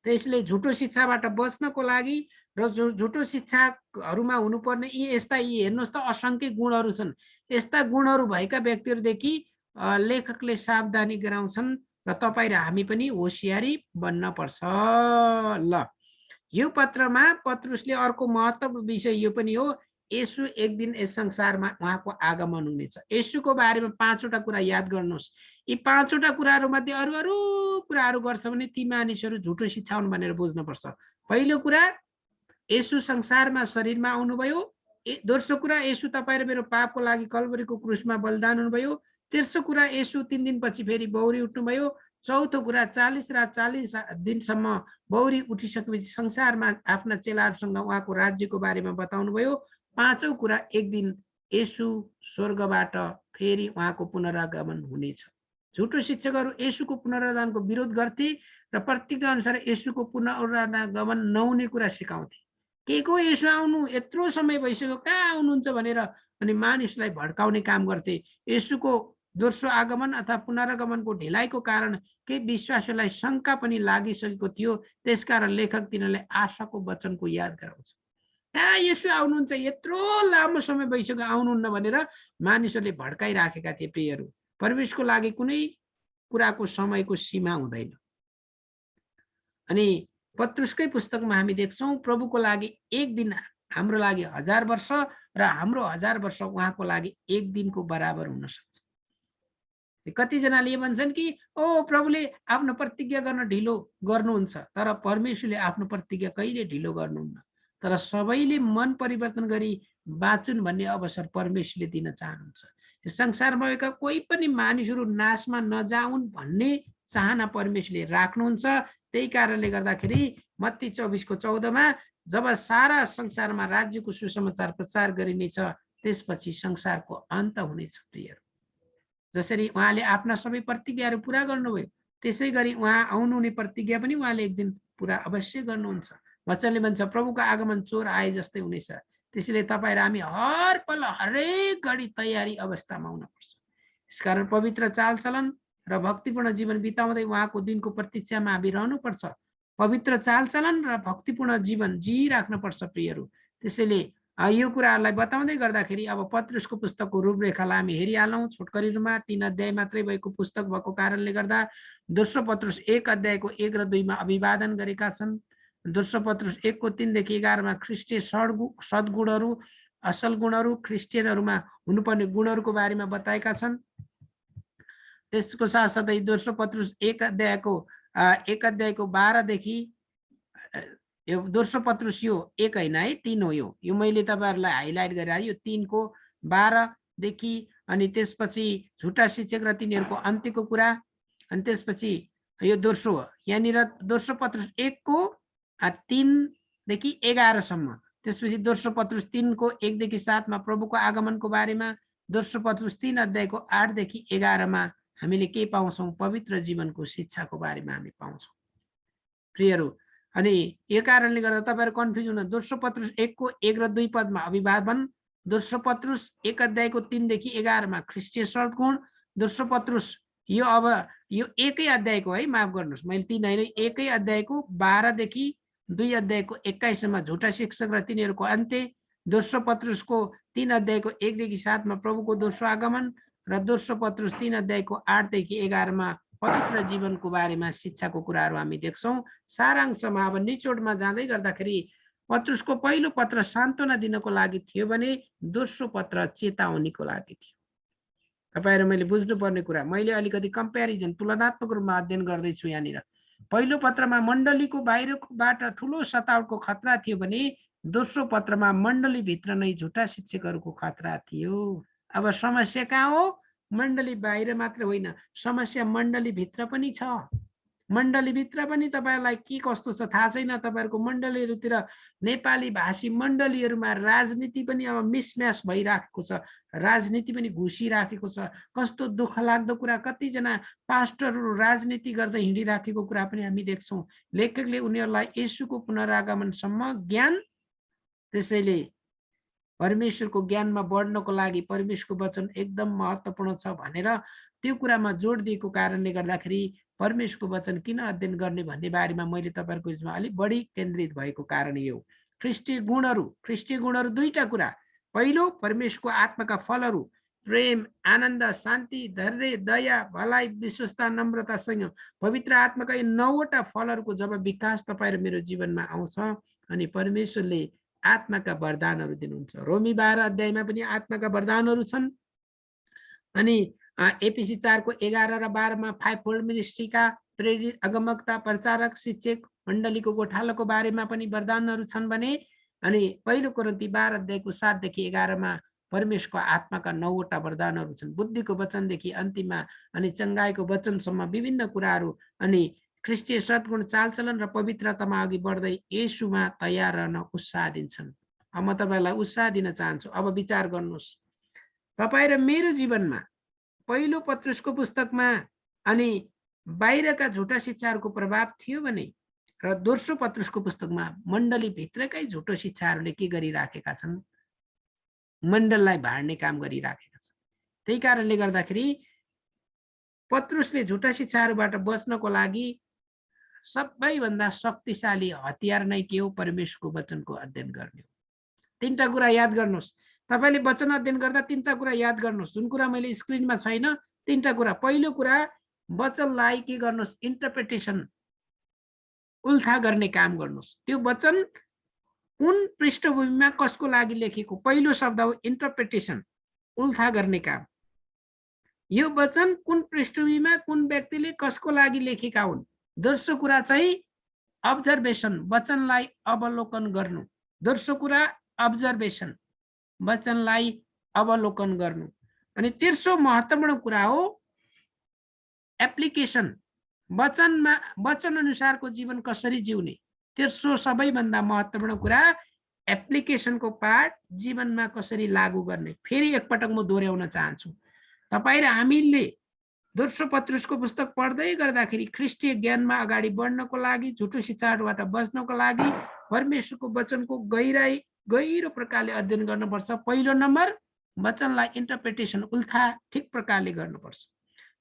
त्यसले झुटो शिक्षाबाट बच्नको लागि र झुटो शिक्षाहरूमा हुनुपर्ने यी हेर्नुहोस् त असंख्य गुणहरू छन्। यस्ता गुणहरू भएका व्यक्तिहरूदेखि लेखकले सावधानी गराउँछन् र तपाईँ र हामी पनि होशियारी बन्न पर्छ। ल, यो पत्रमा पत्रुसले अर्को महत्त्वपूर्ण विषय यो पनि हो, येशू एक दिन यस संसारमा उहाँको आगमन हुनेछ। येशूको बारेमा 5वटा कुरा याद गर्नुहोस्। यी 5वटा कुराहरू मध्ये अरू अरू कुराहरू गर्छ भने ती मानिसहरू झुटो शिक्षा हुन् भनेर बुझ्नुपर्छ। पहिलो कुरा, येशू संसारमा शरीरमा आउनुभयो। दोस्रो कुरा, येशू तपाईँ र मेरो पापको लागि कल्वरीको क्रुसमा बलिदान हुनुभयो। तेस्रो कुरा, येशू 3 दिनपछि फेरि बौरी उठ्नुभयो। चौथो कुरा, 40 रात 40 दिनसम्म बौरी उठिसकेपछि संसारमा आफ्ना चेलाहरूसँग उहाँको राज्यको बारेमा बताउनु भयो। पाँचौं कुरा, एक दिन येशू स्वर्गबाट फेरि उहाँको पुनरागमन हुनेछ। झुटो शिक्षकहरू येशूको पुनरुत्थानको विरोध गर्थे र प्रतिज्ञा अनुसार येशूको पुनरुत्थान नहुने कुरा सिकाउँथे। के को येशू आउनु, यत्रो समय भइसक्यो, कहाँ आउनुहुन्छ भनेर अनि मानिसलाई भड्काउने काम गर्थे। येशूको दोस्रो आगमन अथवा पुनरागमनको ढिलाइको कारण केही विश्वासीलाई शङ्का पनि लागिसकेको थियो। त्यसकारण लेखक तिनीहरूलाई आशाको वचनको याद गराउँछ। कहाँ येशू आउनुहुन्छ, यत्रो लामो समय भइसक्यो आउनुहुन्न भनेर मानिसहरूले भड्काइराखेका थिए। प्रियहरू, परमेश्वरको लागि कुनै कुराको समयको सीमा हुँदैन। अनि पत्रुसकै पुस्तकमा हामी देख्छौँ, प्रभुको लागि एक दिन हाम्रो लागि 1000 वर्ष र हाम्रो 1000 वर्ष उहाँको लागि एक दिनको बराबर हुन सक्छ। कतिजनाले यो भन्छन् कि ओ प्रभुले आफ्नो प्रतिज्ञा गर्न ढिलो गर्नुहुन्छ, तर परमेश्वरले आफ्नो प्रतिज्ञा कहिले ढिलो गर्नुहुन्न। तर सबैले मन परिवर्तन गरी बाँचुन् भन्ने अवसर परमेश्वरले दिन चाहनुहुन्छ। संसारमा भएका कोही पनि मानिसहरू नाशमा नजाउन् भन्ने चाहना परमेश्वरले राख्नुहुन्छ। त्यही कारणले गर्दाखेरि मत्ती 24:14मा जब सारा संसारमा राज्यको सुसमाचार प्रचार गरिनेछ, त्यसपछि संसारको अन्त हुनेछ। प्रियहरू, जसरी उहाँले आफ्ना सबै प्रतिज्ञाहरू पूरा गर्नुभयो, त्यसै गरी उहाँ आउनुहुने प्रतिज्ञा पनि उहाँले एक दिन पूरा अवश्य गर्नुहुन्छ। वचनले भन्छ, प्रभुको आगमन चोर आए जस्तै हुनेछ। त्यसैले तपाईँ र हामी हर पल हरेक घडी तयारी अवस्थामा हुनुपर्छ। यसकारण पवित्र चालचलन र भक्तिपूर्ण जीवन बिताउँदै उहाँको दिनको प्रतीक्षामा हामी रहनुपर्छ। पवित्र चालचलन र भक्तिपूर्ण जीवन जिइराख्नुपर्छ। प्रियहरू, त्यसैले यो कुराहरूलाई बताउँदै गर्दाखेरि अब पत्रुसको पुस्तकको रूपरेखालाई हामी हेरिहालौँ। छोटकरी रूपमा 3 अध्याय मात्रै भएको पुस्तक भएको कारणले गर्दा दोस्रो पत्रुस 1 अध्यायको 1 र 2मा अभिवादन गरेका छन्। दोस्रो पत्रुस 1:3 देखि 11मा ख्रिस्टीय सद्गुणहरू, असल गुणहरू, क्रिस्चियनहरूमा हुनुपर्ने गुणहरूको बारेमा बताएका छन्। त्यसको साथसाथै दोस्रो पत्रुस 1 अध्यायको 12 देखि, यो दोस्रो पत्रुस यो 1 होइन है, 3 हो। यो मैले तपाईहरुलाई हाइलाइट गरेर यो 3 को 12 देखि अनि त्यसपछि झुटा शिक्षक र तिनीहरूको अन्त्यको कुरा, अनि त्यसपछि यो दोस्रो हो यहाँनिर दोस्रो पत्रुस 1 को 3 देखि 11 सम्म, त्यसपछि दोस्रो पत्रुस 3 को 1 देखि 7 मा प्रभुको आगमनको बारेमा, दोस्रो पत्रुस 3 अध्यायको 8 देखि 11 मा हामीले के पाउँछौँ, पवित्र जीवनको शिक्षाको बारेमा हामी पाउँछौँ प्रियहरू। अनि यो कारणले गर्दा तपाईहरु कन्फ्युज हुनु, दोस्रो पत्रुस 1 को 1 र 2 पदमा अभिवादन, दोस्रो पत्रुस 1 अध्यायको 3 देखि 11 मा ख्रीष्टीय सद्गुण, दोस्रो पत्रुस यो अब यो एकै अध्यायको है, माफ गर्नुस् मैले 3 हैन, एकै अध्यायको 12 देखि 2 अध्यायको 21 सम्म झुटा शिक्षक र तिनीहरूको अन्त्य, दोस्रो पत्रुसको 3 अध्यायको 1 देखि 7 मा प्रभुको दोस्रो आगमन र दोस्रो पत्रुस 3 अध्यायको 8 देखि 11 मा पवित्र जीवनको बारेमा शिक्षाको कुराहरू हामी देख्छौँ। सारांशमा अब निचोडमा जाँदै गर्दाखेरि पत्रुसको पहिलो पत्र सान्त्वना दिनको लागि थियो भने दोस्रो पत्र चेतावनीको लागि थियो। तपाईहरु मैले बुझ्नुपर्ने कुरा, मैले अलिकति कम्प्यारिजन तुलनात्मक रूपमा अध्ययन गर्दैछु यहाँनिर। पहिलो पत्रमा मण्डलीको बाहिरबाट ठुलो सतावटको खतरा थियो भने दोस्रो पत्रमा मण्डली भित्र नै झुटा शिक्षकहरूको खतरा थियो। अब समस्या कहाँ हो? मण्डली बाहिर मात्र होइन, समस्या मण्डली भित्र पनि छ। मण्डली भित्र पनि तपाईहरुलाई के कस्तो छ थाहा छैन। तपाईहरुको मण्डलीहरुतिर नेपाली भाषी मण्डलीहरुमा राजनीति पनि अब मिसम्याच भइराखेको छ, राजनीति पनि घुसिराखेको छ। कस्तो दुःख लाग्दो कुरा, कतिजना पास्टरहरु राजनीति गर्दै हिँडिराखेको कुरा पनि हामी देख्छौं। लेखकले उनीहरुलाई येशूको पुनरागमनसम्म ज्ञान, त्यसैले परमेश्वरको ज्ञानमा बढ्नको लागि परमेश्वरको वचन एकदम महत्त्वपूर्ण छ भनेर त्यो कुरामा जोड दिएको कारणले गर्दाखेरि परमेश्वरको वचन किन अध्ययन गर्ने भन्ने बारेमा मैले तपाईहरुको बीचमा अलि बढी केन्द्रित भएको कारण यो। ख्रीष्टीय गुणहरू दुईटा कुरा। पहिलो परमेश्वरको आत्माका फलहरू, प्रेम, आनन्द, शान्ति, धैर्य, दया, भलाइ, विश्वस्ता, नम्रता, संयम, पवित्र आत्माका यी 9वटा फलहरूको जब विकास तपाईहरु मेरो जीवनमा आउँछ अनि परमेश्वरले आत्माका वरदानहरू दिनुहुन्छ। रोमी 12 अध्यायमा पनि आत्माका वरदानहरू छन्। अनि एपीसी 4 को 11 र 12 मा 5 फोल्ड मिनिस्ट्रीका प्रेरित, अगमवक्ता, प्रचारक, शिक्षक, मण्डलीको गोठालोको बारेमा पनि वरदानहरू छन् भने अनि पहिलो कोरिन्थी 12 अध्यायको 7 देखि 11 मा परमेश्वरको आत्माका 9वटा वरदानहरू छन्। बुद्धिको वचनदेखि अन्तिममा अनि चंगाईको वचनसम्म विभिन्न कुराहरू अनि ख्रीष्टीय सद्गुण, चालचलन र पवित्रतामा अघि बढ्दै येशूमा तयार रहन उत्साह दिन्छन्। अब म तपाईलाई उत्साह दिन चाहन्छु। अब विचार गर्नुहोस्, तपाई र मेरो जीवनमा पहिलो पत्रुसको पुस्तकमा अनि बाहिरका झुटा शिक्षाहरूको प्रभाव थियो भने र दोस्रो पत्रुसको पुस्तकमा मण्डली भित्रकै झुटो शिक्षाहरूले के गरिराखेका छन्, मण्डललाई भाड्ने काम गरिराखेका छन्। त्यही कारणले गर्दाखेरि पत्रुसले झुटा शिक्षाहरूबाट बच्नको लागि सबैभन्दा शक्तिशाली हतियार नै के हो? परमेश्वरको वचनको अध्ययन गर्ने हो। तीनटा कुरा याद गर्नुहोस्। तपाईले वचन अध्ययन गर्दा तीनटा कुरा याद गर्नुहोस्, जुन कुरा मैले स्क्रिनमा छैन। तीनटा कुरा। पहिलो कुरा, वचनलाई के गर्नुहोस्? इन्टरप्रिटेसन, उल्था गर्ने काम गर्नुहोस्। त्यो वचन कुन पृष्ठभूमिमा कसको लागि लेखेको, पहिलो शब्द हो इन्टरप्रिटेसन, उल्था गर्ने काम। यो वचन कुन पृष्ठभूमिमा कुन व्यक्तिले कसको लागि लेखेका हुन्। दोस्रो कुरा चाहिँ अब्जर्भेसन, वचनलाई अवलोकन गर्नु। दोस्रो कुरा अब्जर्भेसन, वचनलाई अवलोकन गर्नु। अनि तेस्रो महत्त्वपूर्ण कुरा हो एप्लिकेसन, वचन अनुसारको जीवन कसरी जिउने। तेस्रो सबैभन्दा महत्त्वपूर्ण कुरा एप्लिकेसनको पार्ट, जीवनमा कसरी लागू गर्ने। फेरि एकपटक म दोहोर्याउन चाहन्छु, तपाई र हामीले दोस्रो पत्रुसको पुस्तक पढ्दै गर्दाखेरि ख्रीष्टीय ज्ञानमा अगाडि बढ्नको लागि, झुटो शिक्षाहरूबाट बच्नको लागि परमेश्वरको वचनको गहिरो प्रकारले अध्ययन गर्नुपर्छ। पहिलो नम्बर, वचनलाई इन्टरप्रिटेसन, उल्था ठिक प्रकारले गर्नुपर्छ।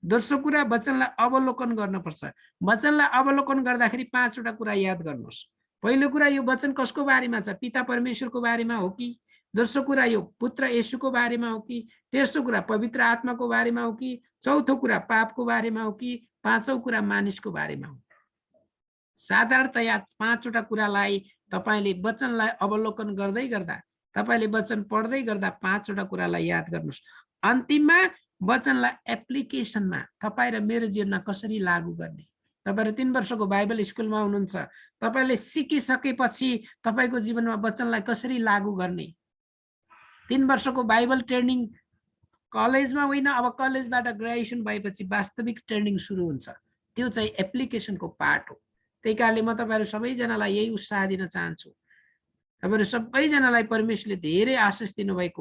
दोस्रो कुरा, वचनलाई अवलोकन गर्नुपर्छ। वचनलाई अवलोकन गर्दाखेरि 5वटा कुरा याद गर्नुहोस्। पहिलो कुरा, यो वचन कसको बारेमा छ? पिता परमेश्वरको बारेमा हो कि? दोस्रो कुरा, यो पुत्र येशूको बारेमा हो कि? तेस्रो कुरा, पवित्र आत्माको बारेमा हो कि? चौथो कुरा, पापको बारेमा हो कि? पाँचौं कुरा, मानिसको बारेमा हो। साधारणतया 5वटा कुरालाई तपाईले वचनलाई अवलोकन गर्दै गर्दा, तपाईले वचन पढ्दै गर्दा 5वटा कुरालाई याद गर्नुहोस्। अन्तिममा वचनलाई एप्लिकेसनमा तपाईं र मेरो जीवनमा कसरी लागू गर्ने। तपाईहरु 3 वर्षको बाइबल स्कुलमा हुनुहुन्छ, तपाईले सिकिसकेपछि तपाईको जीवनमा वचनलाई कसरी लागू गर्ने। 3 वर्षको बाइबल ट्रेनिङ कलेजमा होइन, अब कलेजबाट ग्रेजुएसन भएपछि वास्तविक ट्रेनिङ सुरु हुन्छ, त्यो चाहिँ एप्लिकेसनको पार्ट हो। त्यही कारणले म तपाईँहरू सबैजनालाई यही उत्साह दिन चाहन्छु, तपाईँहरू सबैजनालाई परमेश्वरले धेरै आशिष दिनुभएको